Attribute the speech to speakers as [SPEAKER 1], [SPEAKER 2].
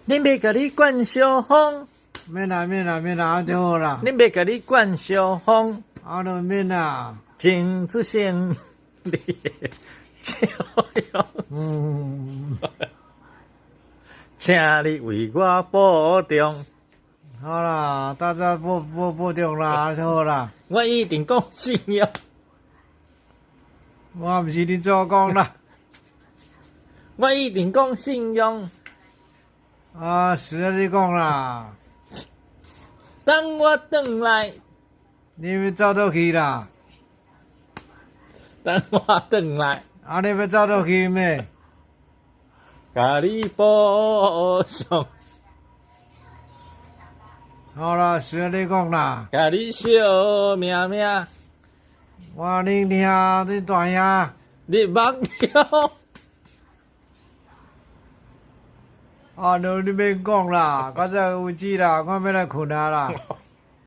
[SPEAKER 1] 恁要甲你灌小风，
[SPEAKER 2] 免啦，就好啦。
[SPEAKER 1] 恁要甲你灌小风，
[SPEAKER 2] 就免啦。
[SPEAKER 1] 真出声你的笑容。请你为我保重。
[SPEAKER 2] 好啦，大家保重啦，就好啦。
[SPEAKER 1] 我一定讲信用。
[SPEAKER 2] 我毋是你做讲啦。
[SPEAKER 1] 我一定讲信用。
[SPEAKER 2] 是啊，你讲啦。
[SPEAKER 1] 等我转来。
[SPEAKER 2] 你要走倒去啦。
[SPEAKER 1] 等我转来。
[SPEAKER 2] 你要走倒去咩？
[SPEAKER 1] 甲你保重。
[SPEAKER 2] 好啦，是啊，你讲啦。
[SPEAKER 1] 甲你笑命命。
[SPEAKER 2] 我恁听你大兄。
[SPEAKER 1] 你目标。
[SPEAKER 2] 你免讲啦，到这为止啦，我要来困啊啦。